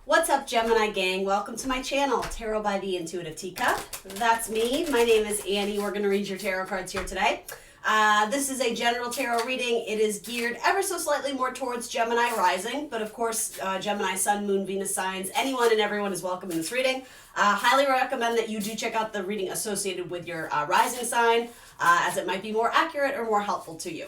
What's up, Gemini gang? Welcome to my channel, Tarot by the Intuitive Teacup. That's me. My name is Annie. We're going to read your tarot cards here today. This is a general tarot reading. It is geared ever so slightly more towards Gemini rising, but of course, Gemini, Sun, Moon, Venus signs. Anyone and everyone is welcome in this reading. Highly recommend that you do check out the reading associated with your rising sign, as it might be more accurate or more helpful to you.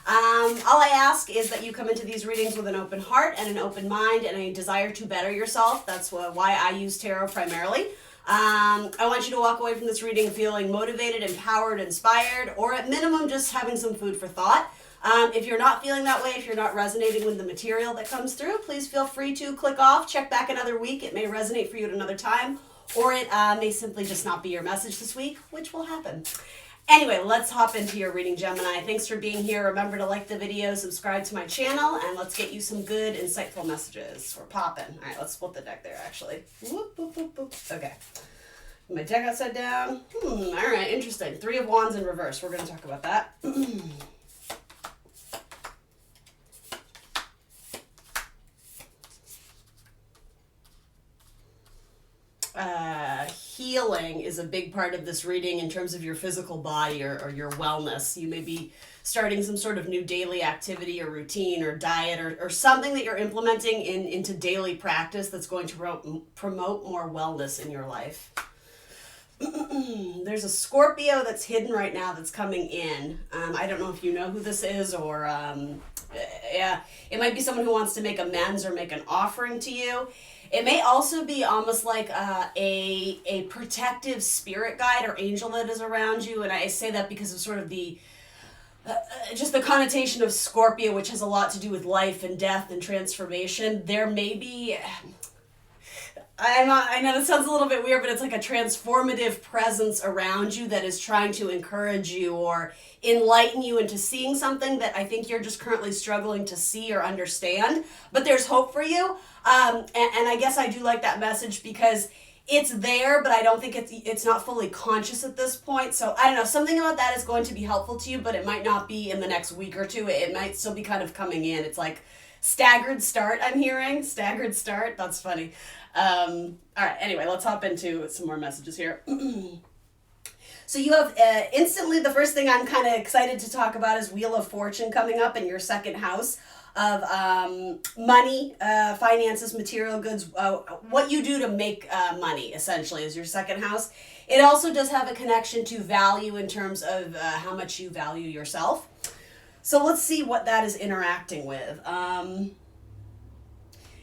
All I ask is that you come into these readings with an open heart and an open mind and a desire to better yourself. That's why I use tarot primarily. I want you to walk away from this reading feeling motivated, empowered, inspired, or at minimum just having some food for thought. If you're not feeling that way, if you're not resonating with the material that comes through, please feel free to click off, check back another week. It may resonate for you at another time, or it may simply just not be your message this week, which will happen. Anyway, let's hop into your reading, Gemini. Thanks for being here. Remember to like the video, subscribe to my channel, and let's get you some good, insightful messages. We're popping. All right, let's split the deck there, actually. Whoop, whoop, whoop, whoop. Okay. My deck upside down. All right, interesting. Three of Wands in reverse. We're going to talk about that. Healing is a big part of this reading in terms of your physical body or your wellness. You may be starting some sort of new daily activity or routine or diet or something that you're implementing into daily practice that's going to promote more wellness in your life. There's a Scorpio that's hidden right now that's coming in. I don't know if you know who this is, or yeah, it might be someone who wants to make amends or make an offering to you. It may also be almost like a protective spirit guide or angel that is around you, and I say that because of sort of the just the connotation of Scorpio, which has a lot to do with life and death and transformation. There may be, I know this sounds a little bit weird, but it's like a transformative presence around you that is trying to encourage you or enlighten you into seeing something that I think you're just currently struggling to see or understand. But there's hope for you. And I guess I do like that message because it's there, but I don't think it's not fully conscious at this point. So I don't know, something about that is going to be helpful to you, but it might not be in the next week or two. It might still be kind of coming in. It's like staggered start, I'm hearing. Staggered start. That's funny. All right, anyway, let's hop into some more messages here. So you have instantly, the first thing I'm kind of excited to talk about is Wheel of Fortune coming up in your second house of money, finances, material goods, what you do to make money, essentially, is your second house. It also does have a connection to value in terms of how much you value yourself. So let's see what that is interacting with.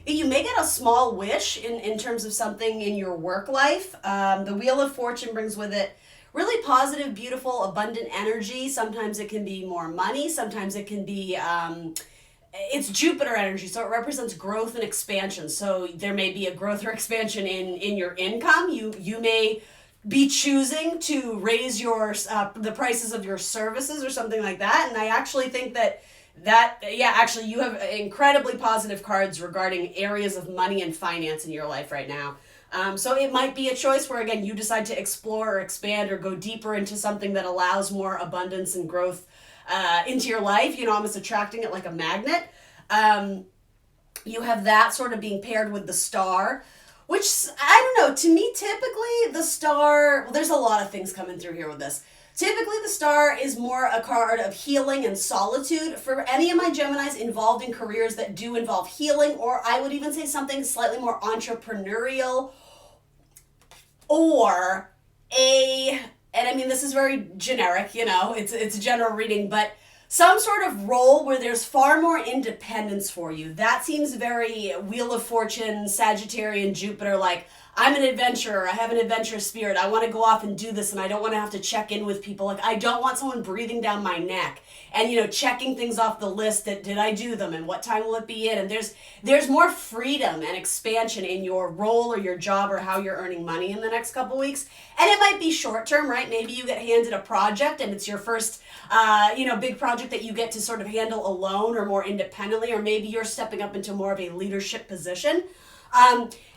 You may get a small wish in terms of something in your work life. The Wheel of Fortune brings with it really positive, beautiful, abundant energy. Sometimes it can be more money. Sometimes it can be, it's Jupiter energy, so it represents growth and expansion. So there may be a growth or expansion in your income. You may be choosing to raise your the prices of your services or something like that. And I actually think actually you have incredibly positive cards regarding areas of money and finance in your life right now. So it might be a choice where, again, you decide to explore or expand or go deeper into something that allows more abundance and growth into your life, almost attracting it like a magnet. You have that sort of being paired with the Star, which, I don't know, to me, typically the Star, well, there's a lot of things coming through here with this. Typically, the Star is more a card of healing and solitude. For any of my Geminis involved in careers that do involve healing, or I would even say something slightly more entrepreneurial, or and I mean, this is very generic, it's a general reading, but some sort of role where there's far more independence for you. That seems very Wheel of Fortune, Sagittarian, Jupiter, like, I'm an adventurer, I have an adventurous spirit, I want to go off and do this, and I don't want to have to check in with people. Like, I don't want someone breathing down my neck and, checking things off the list that, did I do them, and what time will it be in? And there's more freedom and expansion in your role or your job or how you're earning money in the next couple weeks. And it might be short term, right? Maybe you get handed a project and it's your first, big project that you get to sort of handle alone or more independently, or maybe you're stepping up into more of a leadership position.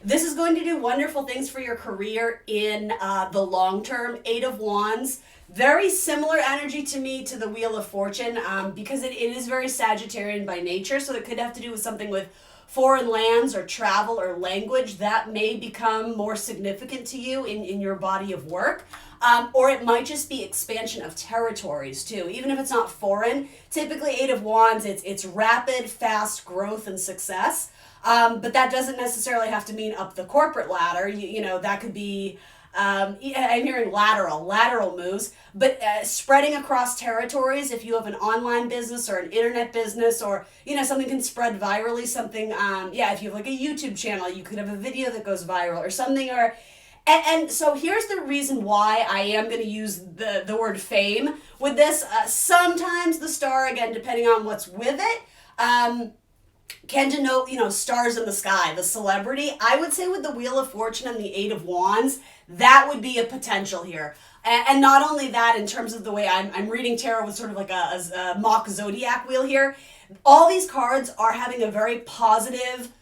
This is going to do wonderful things for your career in the long term. Eight of Wands, very similar energy to me to the Wheel of Fortune, because it is very Sagittarian by nature, so it could have to do with something with foreign lands or travel or language that may become more significant to you in your body of work. Or it might just be expansion of territories too. Even if it's not foreign, typically Eight of Wands, it's rapid, fast growth and success. But that doesn't necessarily have to mean up the corporate ladder. You know, that could be, I'm hearing lateral moves, but spreading across territories. If you have an online business or an internet business, or, you know, something can spread virally, something, if you have like a YouTube channel, you could have a video that goes viral or something, or, and so here's the reason why I am going to use the word fame with this. Sometimes the star, again, depending on what's with it, can denote, you know, stars in the sky, the celebrity. I would say with the Wheel of Fortune and the Eight of Wands, that would be a potential here. And not only that, in terms of the way I'm reading tarot with sort of like a mock zodiac wheel here, all these cards are having a very positive,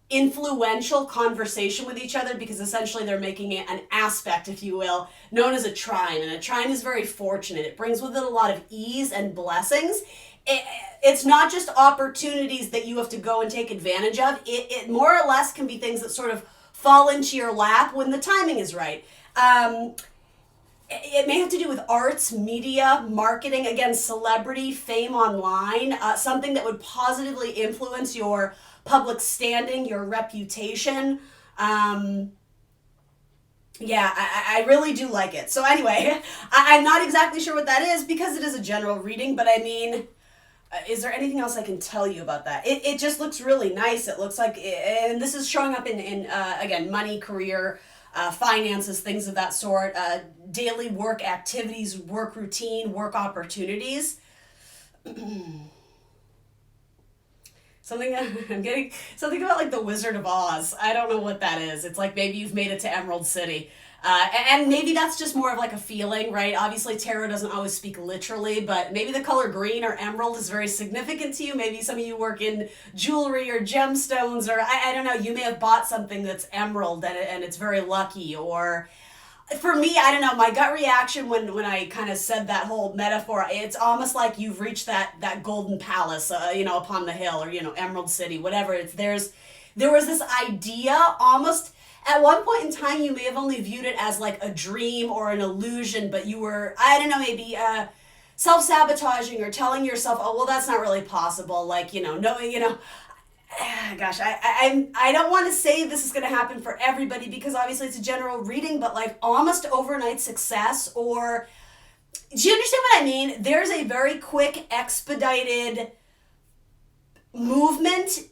influential conversation with each other, because essentially they're making it an aspect, if you will, known as a trine. And a trine is very fortunate. It brings with it a lot of ease and blessings. It's not just opportunities that you have to go and take advantage of. It more or less can be things that sort of fall into your lap when the timing is right. It may have to do with arts, media, marketing, again, celebrity, fame online, something that would positively influence your public standing, your reputation. I really do like it. So anyway, I'm not exactly sure what that is because it is a general reading, but I mean, is there anything else I can tell you about that? It just looks really nice. It looks like, and this is showing up in again, money, career, finances, things of that sort, daily work activities, work routine, work opportunities. I'm getting something about like the Wizard of Oz. I don't know what that is. It's like maybe you've made it to Emerald City. And maybe that's just more of like a feeling, right? Obviously, tarot doesn't always speak literally, but maybe the color green or emerald is very significant to you. Maybe some of you work in jewelry or gemstones, or I don't know, you may have bought something that's emerald and it's very lucky. Or for me, I don't know, my gut reaction when I kind of said that whole metaphor, it's almost like you've reached that golden palace, upon the hill, or, Emerald City, whatever. There was this idea almost. At one point in time, you may have only viewed it as like a dream or an illusion, but you were, I don't know, maybe self-sabotaging or telling yourself, oh, well, that's not really possible. Like, gosh, I don't want to say this is going to happen for everybody because obviously it's a general reading, but like almost overnight success, or do you understand what I mean? There's a very quick, expedited movement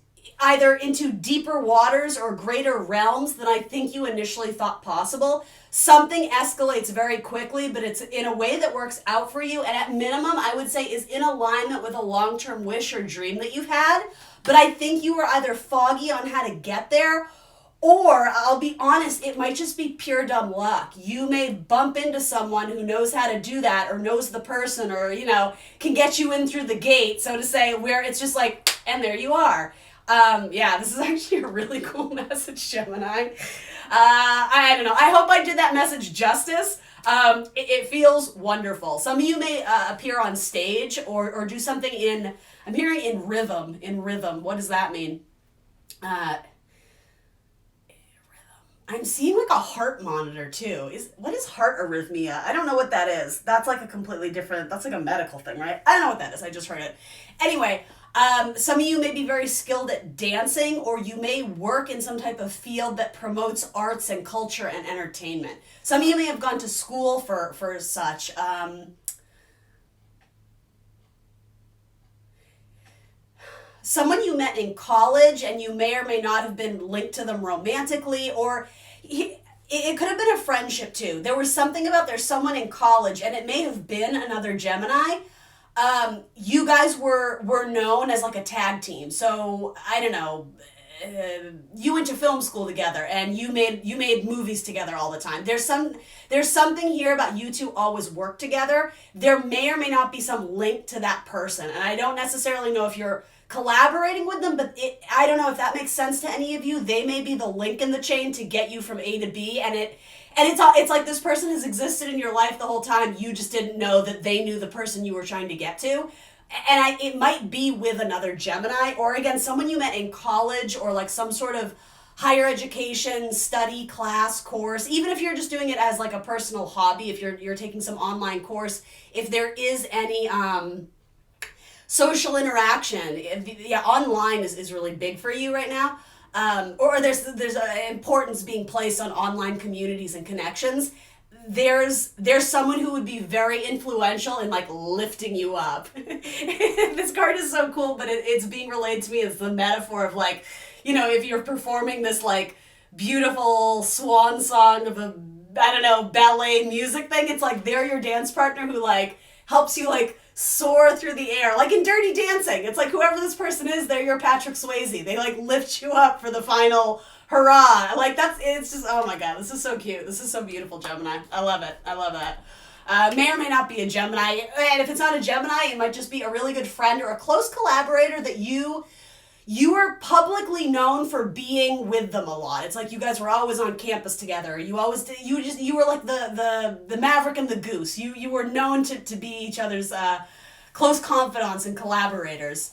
either into deeper waters or greater realms than I think you initially thought possible. Something escalates very quickly, but it's in a way that works out for you, and at minimum, I would say is in alignment with a long-term wish or dream that you've had. But I think you were either foggy on how to get there, or I'll be honest, it might just be pure dumb luck. You may bump into someone who knows how to do that, or knows the person, or, can get you in through the gate, so to say, where it's just like, and there you are. This is actually a really cool message, Gemini. I don't know. I hope I did that message justice. It feels wonderful. Some of you may appear on stage or do something I'm hearing in rhythm. In rhythm. What does that mean? Rhythm. I'm seeing like a heart monitor too. What is heart arrhythmia? I don't know what that is. That's like a completely different, that's like a medical thing, right? I don't know what that is. I just heard it. Anyway, some of you may be very skilled at dancing, or you may work in some type of field that promotes arts and culture and entertainment. Some of you may have gone to school for such. Someone you met in college and you may or may not have been linked to them romantically, or it could have been a friendship too. There was something about there's someone in college, and it may have been another Gemini. You guys were known as like a tag team. So I don't know, you went to film school together and you made movies together all the time. There's something here about you two always work together. There may or may not be some link to that person. And I don't necessarily know if you're collaborating with them, but I don't know if that makes sense to any of you. They may be the link in the chain to get you from A to B, and it's like this person has existed in your life the whole time. You just didn't know that they knew the person you were trying to get to. And it might be with another Gemini, or again, someone you met in college, or like some sort of higher education study class course. Even if you're just doing it as like a personal hobby, if you're taking some online course, if there is any social interaction, online is really big for you right now. Or there's an importance being placed on online communities and connections. There's someone who would be very influential in like lifting you up. This card is so cool, but it's being relayed to me as the metaphor of like, if you're performing this like beautiful swan song of a, I don't know, ballet music thing, it's like they're your dance partner who like helps you like soar through the air, like in Dirty Dancing. It's like whoever this person is, they're your Patrick Swayze. They like lift you up for the final hurrah. Like it's just, oh my God, this is so cute. This is so beautiful, Gemini. I love it. I love that. May or may not be a Gemini. And if it's not a Gemini, it might just be a really good friend or a close collaborator that you are publicly known for being with them a lot. It's like you guys were always on campus together. You were like the maverick and the goose. You were known to be each other's close confidants and collaborators.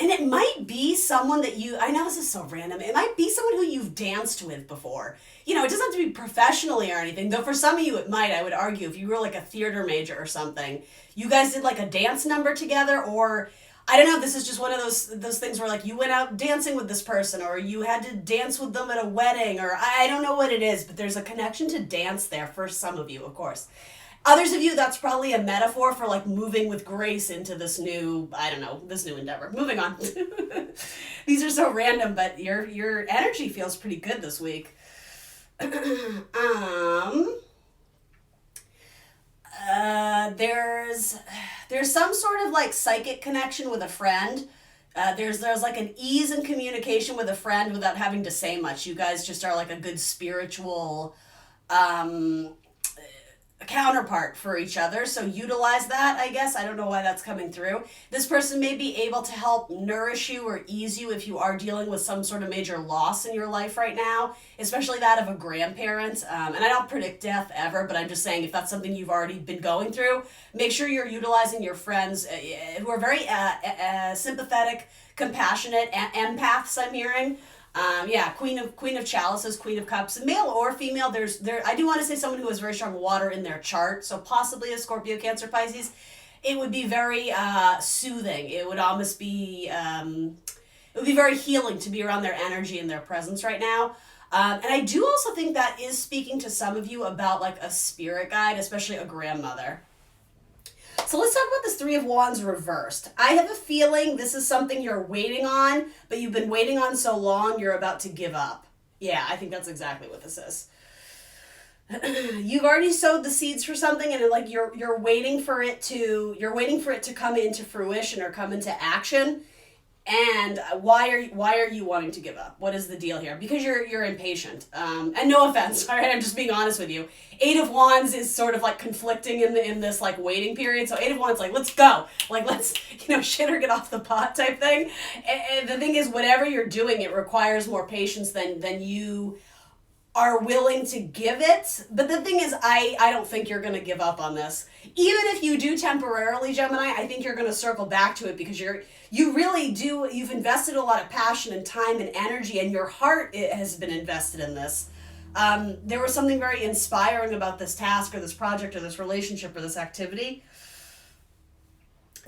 And it might be someone that I know this is so random, it might be someone who you've danced with before. It doesn't have to be professionally or anything, though for some of you it might, I would argue, if you were like a theater major or something. You guys did like a dance number together, or I don't know, this is just one of those things where like you went out dancing with this person, or you had to dance with them at a wedding, or I don't know what it is, but there's a connection to dance there for some of you, of course. Others of you, that's probably a metaphor for like moving with grace into this new, this new endeavor. Moving on. These are so random, but your energy feels pretty good this week. There's some sort of like psychic connection with a friend. There's like an ease in communication with a friend without having to say much. You guys just are like a good spiritual counterpart for each other, so utilize that, I guess. I don't know why that's coming through. This person may be able to help nourish you or ease you if you are dealing with some sort of major loss in your life right now, especially that of a grandparent. And I don't predict death ever, but I'm just saying if that's something you've already been going through, make sure you're utilizing your friends who are very sympathetic, compassionate, empaths, I'm hearing. Queen of Chalices, Queen of Cups, male or female. I do want to say someone who has very strong water in their chart, so possibly a Scorpio, Cancer, Pisces. It would be very soothing. It would almost be it would be very healing to be around their energy and their presence right now. And I do also think that is speaking to some of you about like a spirit guide, especially a grandmother. So let's talk about this Three of Wands reversed. I have a feeling this is something you're waiting on, but you've been waiting on so long, you're about to give up. Yeah, I think that's exactly what this is. You've already sowed the seeds for something, and like you're waiting for it to come into fruition or come into action. And why are you wanting to give up? What is the deal here? Because you're impatient. And no offense, all right, I'm just being honest with you. Eight of Wands is sort of like conflicting in this like waiting period. So Eight of Wands, like, let's go. Like, let's, shit or get off the pot type thing. And the thing is, whatever you're doing, it requires more patience than you are willing to give it. But the thing is, I don't think you're going to give up on this. Even if you do temporarily, Gemini, I think you're going to circle back to it because you really do. You've invested a lot of passion and time and energy, and your heart has been invested in this. There was something very inspiring about this task or this project or this relationship or this activity.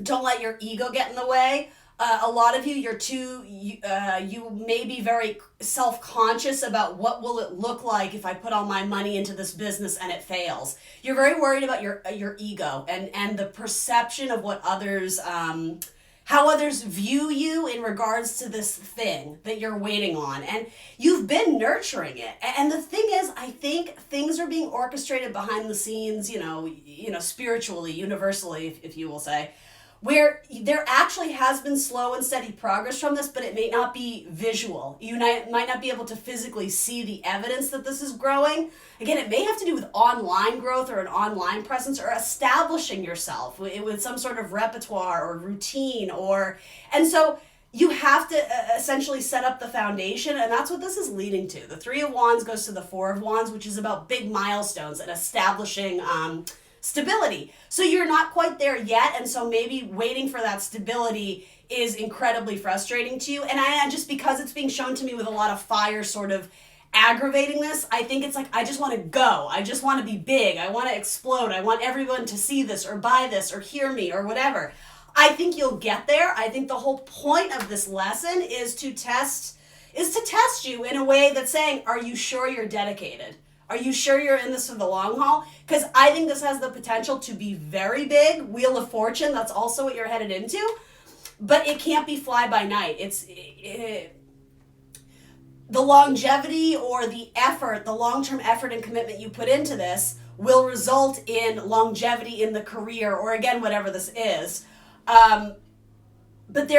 Don't let your ego get in the way. A lot of you, you may be very self-conscious about what will it look like if I put all my money into this business and it fails. You're very worried about your ego and the perception of what others, how others view you in regards to this thing that you're waiting on. And you've been nurturing it. And the thing is, I think things are being orchestrated behind the scenes, spiritually, universally, if you will say, where there actually has been slow and steady progress from this, but it may not be visual. You might not be able to physically see the evidence that this is growing. Again, it may have to do with online growth or an online presence or establishing yourself with some sort of repertoire or routine and so you have to essentially set up the foundation, and that's what this is leading to. The Three of Wands goes to the Four of Wands, which is about big milestones and establishing stability. So you're not quite there yet, and so maybe waiting for that stability is incredibly frustrating to you. And I just, because it's being shown to me with a lot of fire sort of aggravating this, I think it's like, I just want to go. I just want to be big. I want to explode. I want everyone to see this or buy this or hear me or whatever. I think you'll get there. I think the whole point of this lesson is to test you in a way that's saying, are you sure you're dedicated? Are you sure you're in this for the long haul? Because I think this has the potential to be very big. Wheel of Fortune, that's also what you're headed into. But it can't be fly by night. The longevity or the effort, the long-term effort and commitment you put into this will result in longevity in the career, or again, whatever this is. But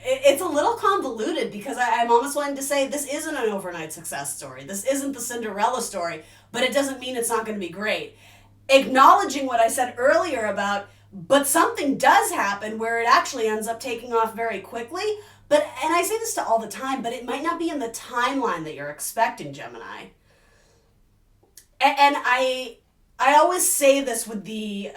it's a little convoluted, because I'm almost wanting to say this isn't an overnight success story. This isn't the Cinderella story, but it doesn't mean it's not going to be great. Acknowledging what I said earlier about, but something does happen where it actually ends up taking off very quickly. And I say this to all the time, but it might not be in the timeline that you're expecting, Gemini. And I always say this with the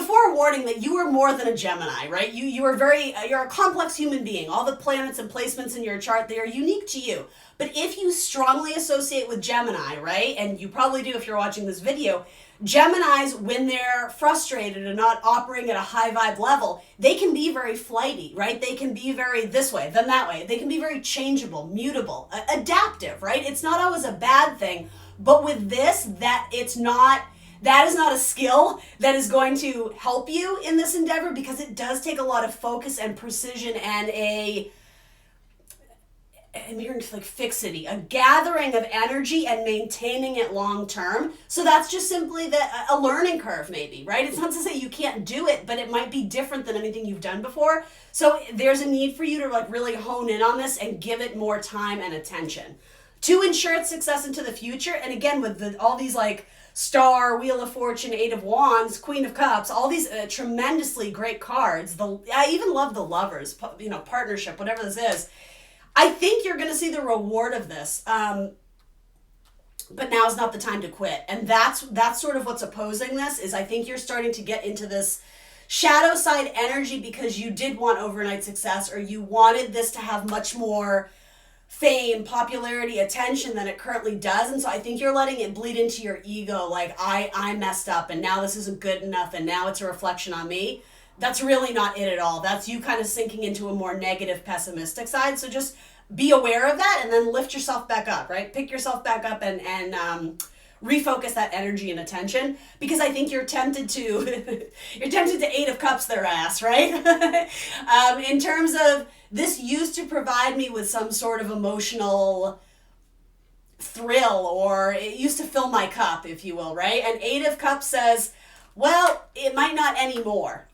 forewarning that you are more than a Gemini, right? You're a complex human being. All the planets and placements in your chart, they are unique to you. But if you strongly associate with Gemini, right, and you probably do if you're watching this video, Geminis, when they're frustrated and not operating at a high vibe level, they can be very flighty, right? They can be very this way, then that way. They can be very changeable, mutable, adaptive, right? It's not always a bad thing. But with this, that is not a skill that is going to help you in this endeavor, because it does take a lot of focus and precision and I'm hearing like fixity, a gathering of energy and maintaining it long term. So that's just simply a learning curve maybe, right? It's not to say you can't do it, but it might be different than anything you've done before. So there's a need for you to like really hone in on this and give it more time and attention to ensure its success into the future. And again, with all these like Star, Wheel of Fortune, Eight of Wands, Queen of Cups, all these tremendously great cards. I even love the Lovers, partnership, whatever this is. I think you're going to see the reward of this, but now is not the time to quit. And that's sort of what's opposing this, is I think you're starting to get into this shadow side energy because you did want overnight success, or you wanted this to have much more fame, popularity, attention than it currently does. And so I think you're letting it bleed into your ego, like I messed up and now this isn't good enough and now it's a reflection on me. That's really not it at all. That's you kind of sinking into a more negative, pessimistic side. So just be aware of that and then lift yourself back up, right? Pick yourself back up and refocus that energy and attention, because I think you're tempted to Eight of Cups their ass, right? In terms of, this used to provide me with some sort of emotional thrill, or it used to fill my cup, if you will, right? And Eight of Cups says, well, it might not anymore.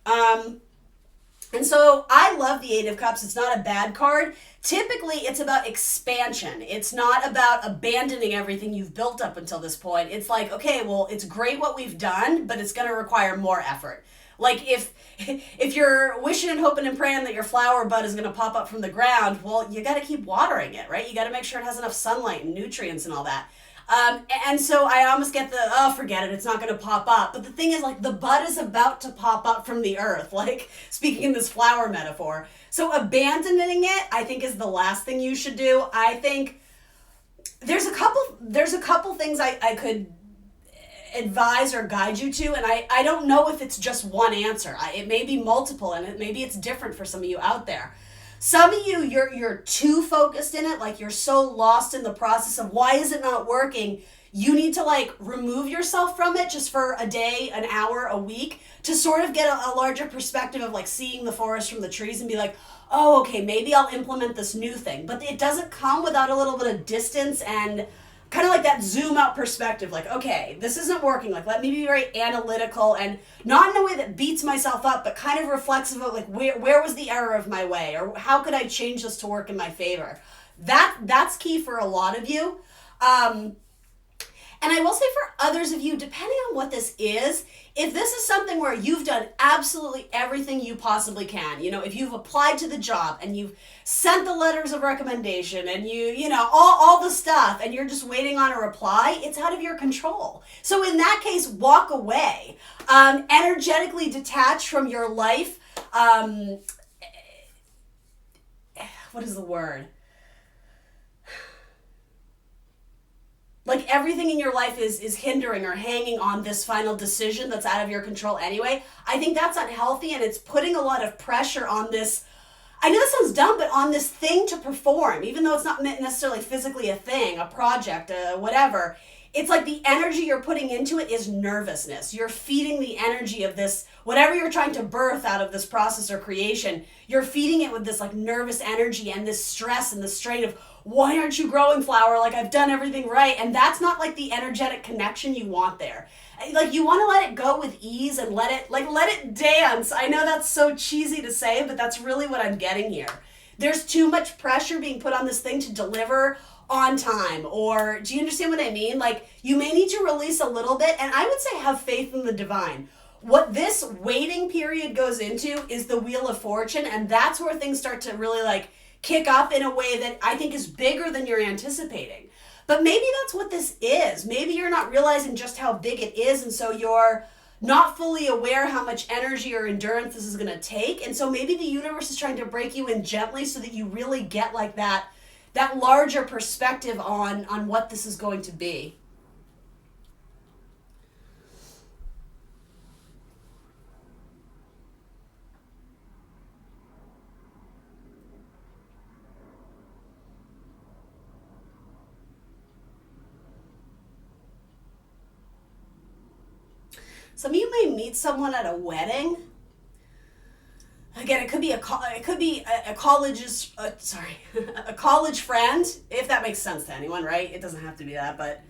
And so I love the Eight of Cups. It's not a bad card. Typically, it's about expansion. It's not about abandoning everything you've built up until this point. It's like, okay, well, it's great what we've done, but it's going to require more effort. Like if you're wishing and hoping and praying that your flower bud is going to pop up from the ground, well, you got to keep watering it, right? You got to make sure it has enough sunlight and nutrients and all that. And so I almost get forget it, it's not going to pop up. But the thing is, like, the bud is about to pop up from the earth, like, speaking in this flower metaphor. So abandoning it, I think, is the last thing you should do. I think there's a couple things I could advise or guide you to, and I don't know if it's just one answer. It may be multiple, and maybe it's different for some of you out there. Some of you, you're too focused in it, like you're so lost in the process of why is it not working. You need to like remove yourself from it just for a day, an hour, a week, to sort of get a larger perspective of like seeing the forest from the trees and be like, oh, okay, maybe I'll implement this new thing. But it doesn't come without a little bit of distance and kind of like that zoom out perspective, like, okay, this isn't working. Like, let me be very analytical and not in a way that beats myself up, but kind of reflexive of like, where was the error of my way, or how could I change this to work in my favor? That's key for a lot of you. And I will say for others of you, depending on what this is, if this is something where you've done absolutely everything you possibly can, if you've applied to the job and you've sent the letters of recommendation and all the stuff and you're just waiting on a reply, it's out of your control. So in that case, walk away. Energetically detach from your life. What is the word? Like everything in your life is hindering or hanging on this final decision that's out of your control anyway. I think that's unhealthy, and it's putting a lot of pressure on this. I know this sounds dumb, but on this thing to perform, even though it's not necessarily physically a thing, a project, whatever. It's like the energy you're putting into it is nervousness. You're feeding the energy of this, whatever you're trying to birth out of this process or creation, you're feeding it with this like nervous energy and this stress and the strain of, why aren't you growing, flower? Like, I've done everything right. And that's not like the energetic connection you want there. Like, you want to let it go with ease and let it dance. I know that's so cheesy to say, but that's really what I'm getting here. There's too much pressure being put on this thing to deliver on time. Or do you understand what I mean? Like, you may need to release a little bit. And I would say have faith in the divine. What this waiting period goes into is the Wheel of Fortune. And that's where things start to really like kick up in a way that I think is bigger than you're anticipating. But maybe that's what this is. Maybe you're not realizing just how big it is, and so you're not fully aware how much energy or endurance this is going to take. And so maybe the universe is trying to break you in gently so that you really get like that larger perspective on what this is going to be. Some of you may meet someone at a wedding. Again, it could be a college's a college friend, if that makes sense to anyone, right? It doesn't have to be that, but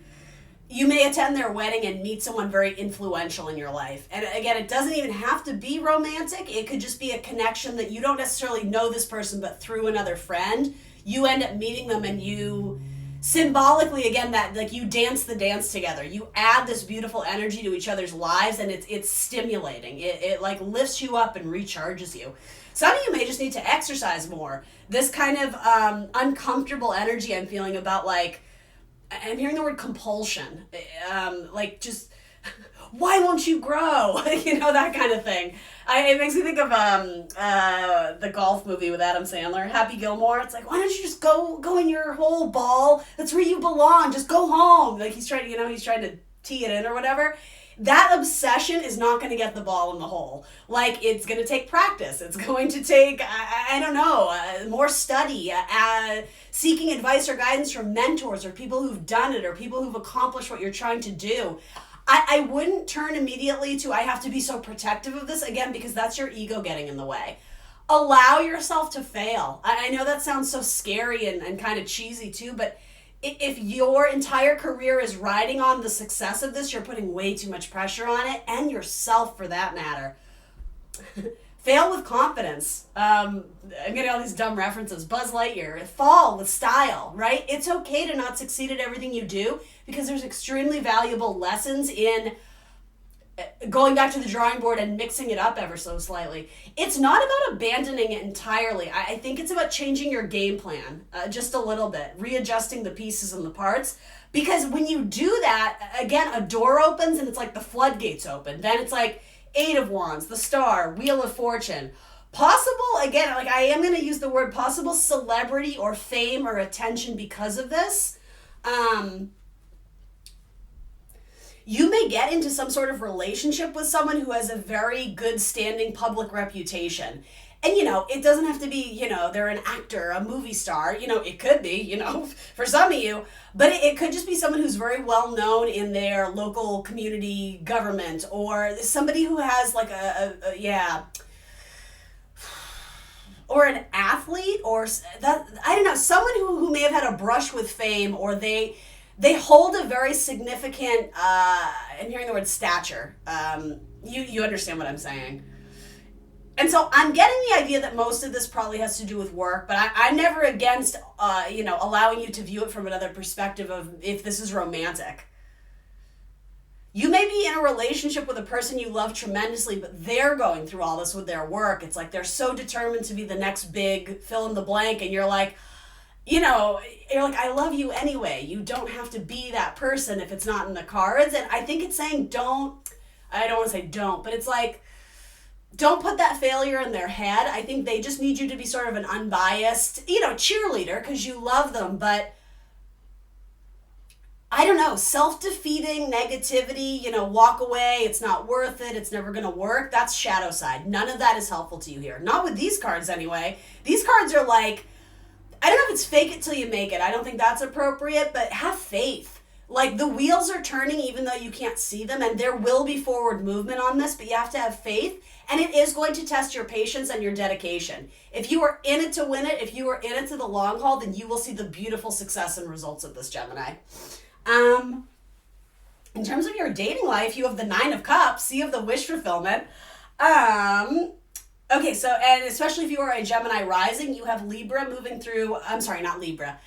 you may attend their wedding and meet someone very influential in your life. And again, it doesn't even have to be romantic. It could just be a connection that you don't necessarily know this person, but through another friend, you end up meeting them, and you symbolically, again, that like you dance the dance together. You add this beautiful energy to each other's lives, and it's stimulating. It like lifts you up and recharges you. Some of you may just need to exercise more. This kind of uncomfortable energy I'm feeling about, like, I'm hearing the word compulsion. Like, just, why won't you grow? That kind of thing. It makes me think of the golf movie with Adam Sandler, Happy Gilmore. It's like, why don't you just go in your hole, ball? That's where you belong. Just go home. Like, he's trying to tee it in or whatever. That obsession is not going to get the ball in the hole. Like, it's going to take practice. It's going to take, I don't know, more study, seeking advice or guidance from mentors or people who've done it or people who've accomplished what you're trying to do. I wouldn't turn immediately to, I have to be so protective of this, again, because that's your ego getting in the way. Allow yourself to fail. I know that sounds so scary and kind of cheesy too, but if your entire career is riding on the success of this, you're putting way too much pressure on it, and yourself for that matter. Fail with confidence. I'm getting all these dumb references. Buzz Lightyear. Fall with style, right? It's okay to not succeed at everything you do, because there's extremely valuable lessons in going back to the drawing board and mixing it up ever so slightly. It's not about abandoning it entirely. I think it's about changing your game plan just a little bit, readjusting the pieces and the parts. Because when you do that, again, a door opens and it's like the floodgates open. Then it's like Eight of Wands, the Star, Wheel of Fortune. Possible, again, like I am going to use the word possible celebrity or fame or attention because of this. You may get into some sort of relationship with someone who has a very good standing public reputation. And, it doesn't have to be, they're an actor, a movie star. It could be, for some of you. But it could just be someone who's very well known in their local community government, or somebody who has like or an athlete, or that, I don't know, someone who may have had a brush with fame, or they they hold a very significant, I'm hearing the word stature. You understand what I'm saying. And so I'm getting the idea that most of this probably has to do with work, but I'm never against, allowing you to view it from another perspective of if this is romantic. You may be in a relationship with a person you love tremendously, but they're going through all this with their work. It's like they're so determined to be the next big fill in the blank, and you're like, I love you anyway. You don't have to be that person if it's not in the cards. And I think it's saying I don't want to say don't, but it's like, don't put that failure in their head. I think they just need you to be sort of an unbiased, cheerleader because you love them, but I don't know, self-defeating negativity, walk away, it's not worth it, it's never going to work. That's shadow side. None of that is helpful to you here. Not with these cards anyway. These cards are like, I don't know if it's fake it till you make it. I don't think that's appropriate, but have faith. Like the wheels are turning even though you can't see them, and there will be forward movement on this, but you have to have faith, and it is going to test your patience and your dedication. If you are in it to win it, if you are in it to the long haul, then you will see the beautiful success and results of this, Gemini. In terms of your dating life, you have the 9 of Cups, you have the wish fulfillment. Okay, so, and especially if you are a Gemini rising, you have Libra moving through, I'm sorry, not Libra.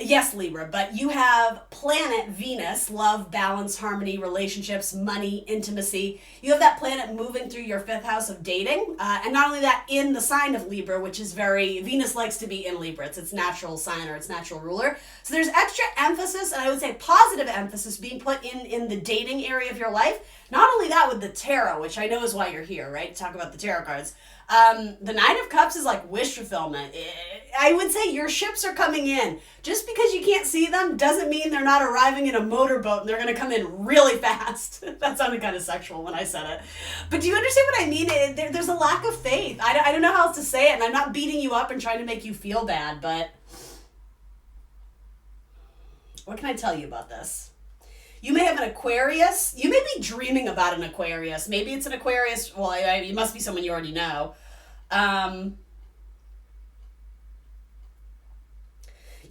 Yes, Libra, but you have planet Venus, love, balance, harmony, relationships, money, intimacy. You have that planet moving through your 5th house of dating. And not only that, in the sign of Libra, which is Venus likes to be in Libra. It's its natural sign or its natural ruler. So there's extra emphasis, and I would say positive emphasis being put in the dating area of your life. Not only that, with the tarot, which I know is why you're here, right? To talk about the tarot cards. The 9 of Cups is like wish fulfillment. I would say your ships are coming in. Just because you can't see them doesn't mean they're not arriving in a motorboat and they're going to come in really fast. That sounded kind of sexual when I said it. But do you understand what I mean? There's a lack of faith. I don't know how else to say it, and I'm not beating you up and trying to make you feel bad, but what can I tell you about this? You may have an Aquarius. You may be dreaming about an Aquarius. Maybe it's an Aquarius. Well, it must be someone you already know.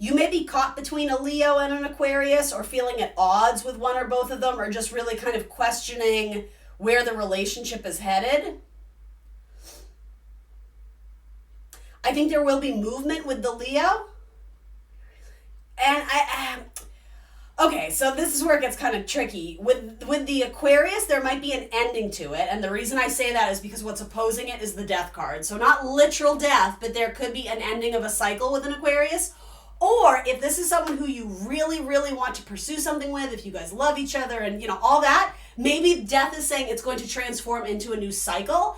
You may be caught between a Leo and an Aquarius, or feeling at odds with one or both of them, or just really kind of questioning where the relationship is headed. I think there will be movement with the Leo. And okay, so this is where it gets kind of tricky. With the Aquarius, there might be an ending to it, and the reason I say that is because what's opposing it is the Death card. So not literal death, but there could be an ending of a cycle with an Aquarius. Or if this is someone who you really, really want to pursue something with, if you guys love each other and, all that, maybe death is saying it's going to transform into a new cycle.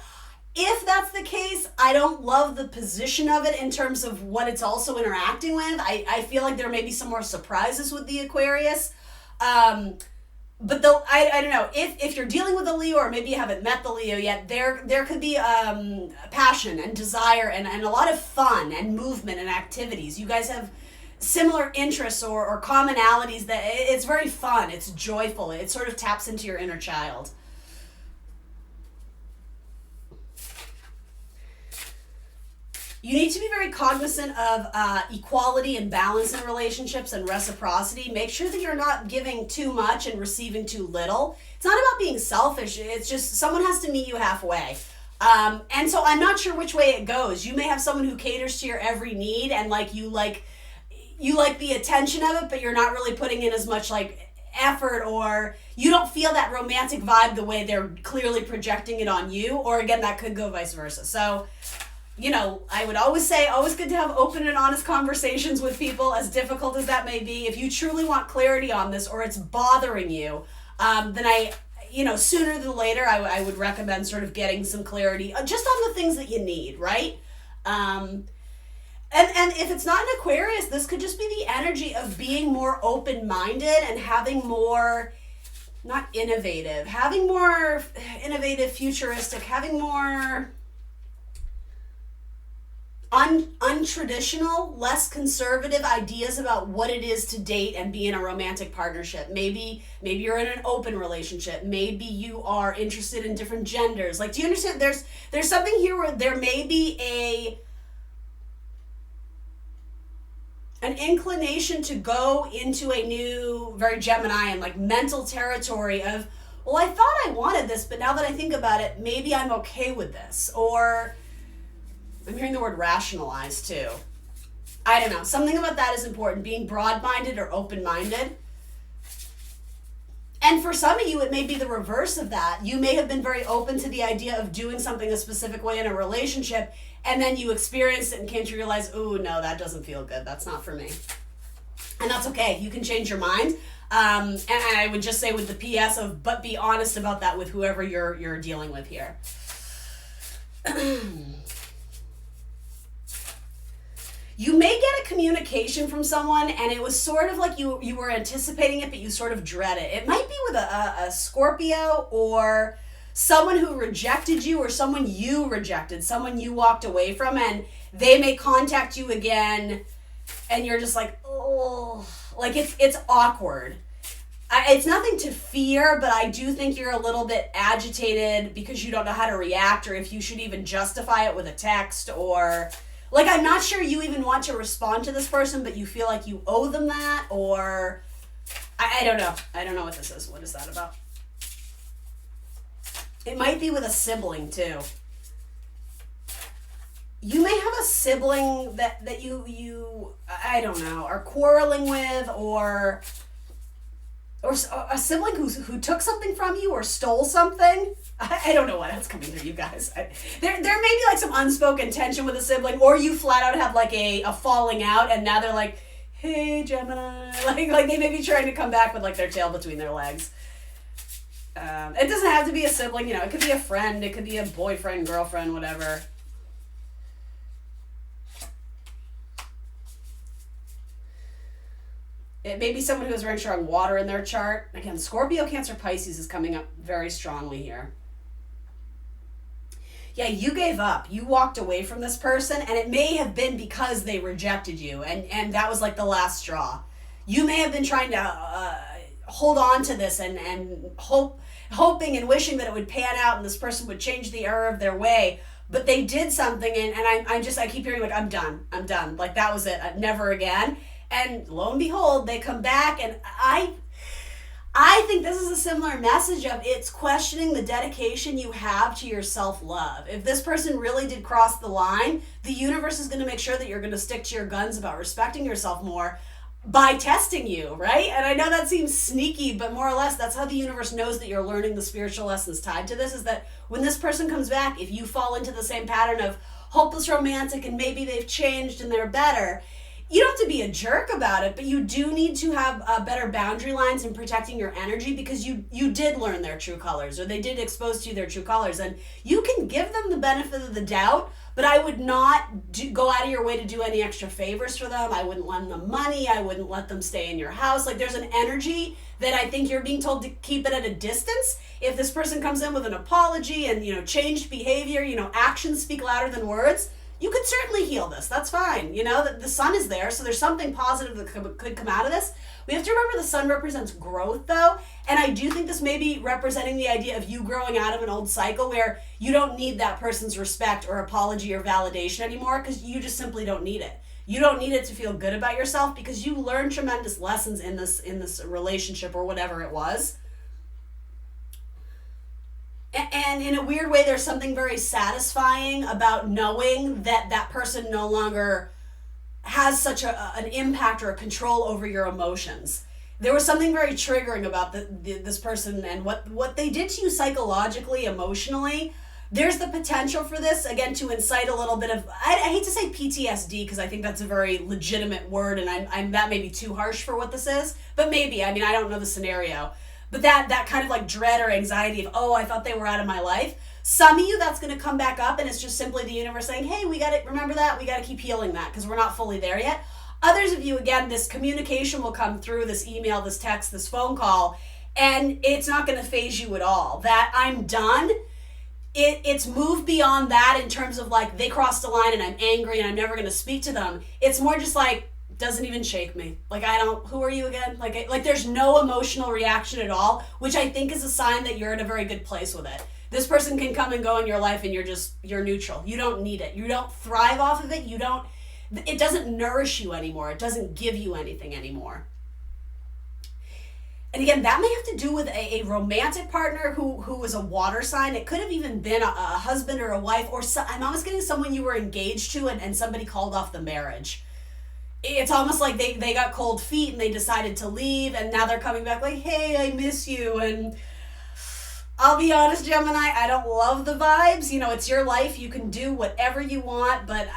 If that's the case, I don't love the position of it in terms of what it's also interacting with. I feel like there may be some more surprises with the Aquarius. But I don't know, if you're dealing with a Leo, or maybe you haven't met the Leo yet, there could be passion and desire and a lot of fun and movement and activities. You guys have similar interests or commonalities that it's very fun, it's joyful, it sort of taps into your inner child. You need to be very cognizant of equality and balance in relationships and reciprocity. Make sure that you're not giving too much and receiving too little. It's not about being selfish. It's just someone has to meet you halfway. And so I'm not sure which way it goes. You may have someone who caters to your every need, and you like the attention of it, but you're not really putting in as much effort, or you don't feel that romantic vibe the way they're clearly projecting it on you. Or again, that could go vice versa. So I would always say, always good to have open and honest conversations with people, as difficult as that may be. If you truly want clarity on this, or it's bothering you, then sooner than later, I would recommend sort of getting some clarity just on the things that you need, right? And if it's not an Aquarius, this could just be the energy of being more open-minded and having more, not innovative, having more innovative, futuristic, having more untraditional, less conservative ideas about what it is to date and be in a romantic partnership. Maybe you're in an open relationship. Maybe you are interested in different genders. Do you understand? There's something here where there may be an inclination to go into a new, very Gemini and like mental territory of, well, I thought I wanted this, but now that I think about it, maybe I'm okay with this. Or I'm hearing the word rationalize too. I don't know. Something about that is important. Being broad-minded or open-minded. And for some of you, it may be the reverse of that. You may have been very open to the idea of doing something a specific way in a relationship, and then you experienced it and came to realize, ooh, no, that doesn't feel good. That's not for me. And that's okay. You can change your mind. And I would just say with the PS of, but be honest about that with whoever you're dealing with here. You may get a communication from someone and it was sort of like you were anticipating it, but you sort of dread it. It might be with a Scorpio or someone who rejected you or someone you rejected, someone you walked away from, and they may contact you again and you're just like, oh, like it's awkward. It's nothing to fear, but I do think you're a little bit agitated because you don't know how to react or if you should even justify it with a text or... Like, I'm not sure you even want to respond to this person, but you feel like you owe them that, or... I don't know. I don't know what this is. What is that about? It might be with a sibling, too. You may have a sibling that you I don't know, are quarreling with, or a sibling who took something from you or stole something. I don't know why that's coming through, you guys. There may be like some unspoken tension with a sibling, or you flat out have like a falling out, and now they're like, hey, Gemini. Like they may be trying to come back with like their tail between their legs. It doesn't have to be a sibling, you know. It could be a friend. It could be a boyfriend, girlfriend, whatever. It may be someone who has very strong water in their chart. Again, Scorpio, Cancer, Pisces is coming up very strongly here. Yeah, you gave up. You walked away from this person, and it may have been because they rejected you, and that was like the last straw. You may have been trying to hold on to this and hoping and wishing that it would pan out and this person would change the error of their way, but they did something, and I keep hearing like, I'm done. Like that was it. Never again. And lo and behold, they come back, and I think this is a similar message of it's questioning the dedication you have to your self-love. If this person really did cross the line, the universe is going to make sure that you're going to stick to your guns about respecting yourself more by testing you, right? And I know that seems sneaky, but more or less that's how the universe knows that you're learning the spiritual lessons tied to this, is that when this person comes back, if you fall into the same pattern of hopeless romantic and maybe they've changed and they're better, you don't have to be a jerk about it, but you do need to have better boundary lines in protecting your energy, because you did learn their true colors, or they did expose to you their true colors, and you can give them the benefit of the doubt, but I would not go out of your way to do any extra favors for them. I wouldn't lend them money. I wouldn't let them stay in your house. Like, there's an energy that I think you're being told to keep it at a distance. If this person comes in with an apology and, changed behavior, actions speak louder than words, you could certainly heal this. That's fine. The sun is there, so there's something positive that could come out of this. We have to remember the sun represents growth, though, and I do think this may be representing the idea of you growing out of an old cycle where you don't need that person's respect or apology or validation anymore, because you just simply don't need it. You don't need it to feel good about yourself, because you learned tremendous lessons in this relationship or whatever it was. And in a weird way, there's something very satisfying about knowing that that person no longer has such an impact or a control over your emotions. There was something very triggering about this person and what they did to you psychologically, emotionally. There's the potential for this, again, to incite a little bit of, I hate to say PTSD, because I think that's a very legitimate word, and I'm that may be too harsh for what this is, but maybe. I don't know the scenario. But that kind of like dread or anxiety of, oh, I thought they were out of my life. Some of you, that's going to come back up, and it's just simply the universe saying, hey, we got to remember that. We got to keep healing that, because we're not fully there yet. Others of you, again, this communication will come through, this email, this text, this phone call, and it's not going to faze you at all. That I'm done. It's moved beyond that in terms of like they crossed the line and I'm angry and I'm never going to speak to them. It's more just like, doesn't even shake me. Like, who are you again? Like there's no emotional reaction at all, which I think is a sign that you're in a very good place with it. This person can come and go in your life and you're neutral. You don't need it. You don't thrive off of it. it doesn't nourish you anymore. It doesn't give you anything anymore. And again, that may have to do with a romantic partner who is a water sign. It could have even been a husband or a wife, or I'm almost getting someone you were engaged to and somebody called off the marriage. It's almost like they got cold feet and they decided to leave, and now they're coming back like, hey, I miss you. And I'll be honest, Gemini, I don't love the vibes. You know, it's your life. You can do whatever you want, but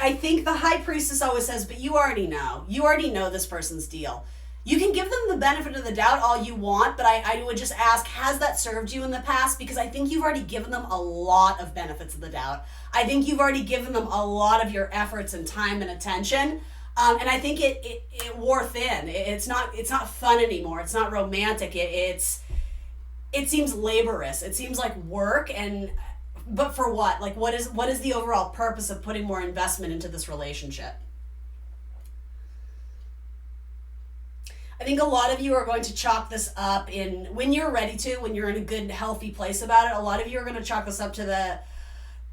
I think the High Priestess always says, but you already know. You already know this person's deal. You can give them the benefit of the doubt all you want, but I would just ask, has that served you in the past? Because I think you've already given them a lot of benefits of the doubt. I think you've already given them a lot of your efforts and time and attention. And I think it wore thin. It's not fun anymore. It's not romantic. It seems laborious. It seems like work, but for what? Like, what is the overall purpose of putting more investment into this relationship? I think a lot of you are going to chalk this up when you're ready to, when you're in a good, healthy place about it, a lot of you are going to chalk this up to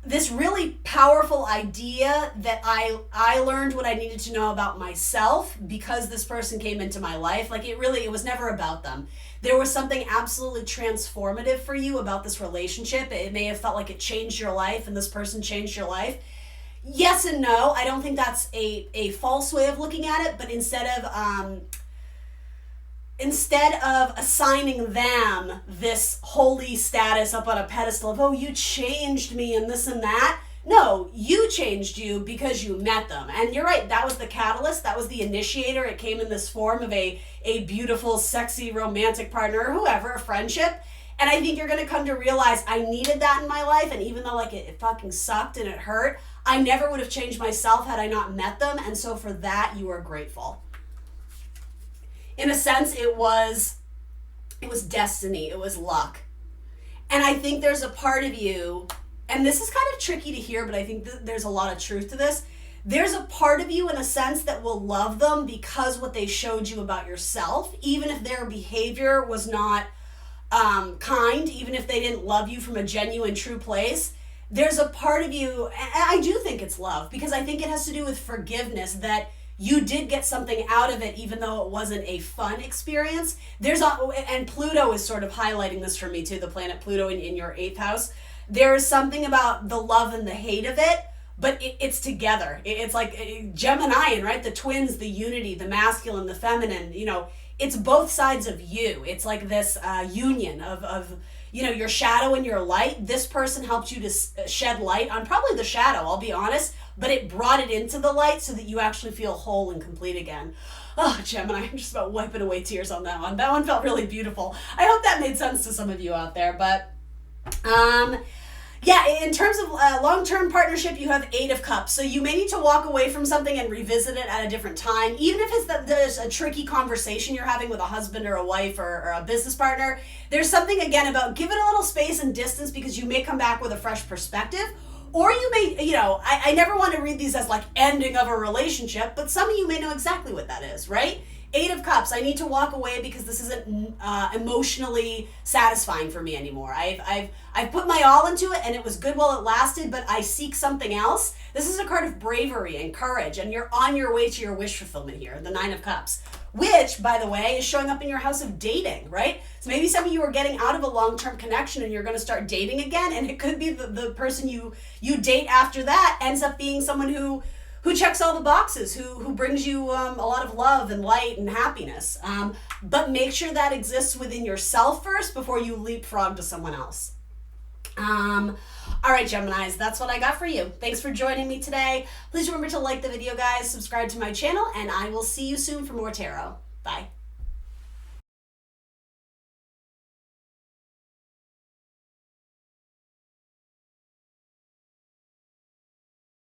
this really powerful idea that I learned what I needed to know about myself because this person came into my life. Like, it was never about them. There was something absolutely transformative for you about this relationship. It may have felt like it changed your life and this person changed your life. Yes and no. I don't think that's a false way of looking at it, but instead of assigning them this holy status up on a pedestal of, oh, you changed me and this and that. No, you changed you because you met them. And you're right, that was the catalyst, that was the initiator. It came in this form of a beautiful, sexy, romantic partner, or whoever, a friendship. And I think you're going to come to realize I needed that in my life. And even though like it fucking sucked and it hurt, I never would have changed myself had I not met them. And so for that, you are grateful. In a sense, it was destiny. It was luck. And I think there's a part of you, and this is kind of tricky to hear, but I think there's a lot of truth to this. There's a part of you, in a sense, that will love them because what they showed you about yourself, even if their behavior was not kind, even if they didn't love you from a genuine, true place. There's a part of you, and I do think it's love, because I think it has to do with forgiveness, that you did get something out of it, even though it wasn't a fun experience. And Pluto is sort of highlighting this for me too, the planet Pluto in your 8th house. There is something about the love and the hate of it, but it's together. It's like Geminian, right? The twins, the unity, the masculine, the feminine, it's both sides of you. It's like this union of your shadow and your light. This person helped you to shed light on probably the shadow, I'll be honest, but it brought it into the light so that you actually feel whole and complete again. Oh, Gemini, I'm just about wiping away tears on that one. That one felt really beautiful. I hope that made sense to some of you out there, but yeah, in terms of long-term partnership, you have 8 of Cups. So you may need to walk away from something and revisit it at a different time. Even if there's a tricky conversation you're having with a husband or a wife or a business partner, there's something, again, about give it a little space and distance because you may come back with a fresh perspective. Or you may, I never want to read these as like ending of a relationship, but some of you may know exactly what that is, right? 8 of Cups, I need to walk away because this isn't emotionally satisfying for me anymore. I've put my all into it and it was good while it lasted, but I seek something else. This is a card of bravery and courage, and you're on your way to your wish fulfillment here, the 9 of Cups, which, by the way, is showing up in your house of dating, right? So maybe some of you are getting out of a long-term connection and you're going to start dating again, and it could be the person you date after that ends up being someone who checks all the boxes, who brings you a lot of love and light and happiness. But make sure that exists within yourself first before you leapfrog to someone else. All right, Geminis, that's what I got for you. Thanks for joining me today. Please remember to like the video, guys, subscribe to my channel, and I will see you soon for more tarot. Bye.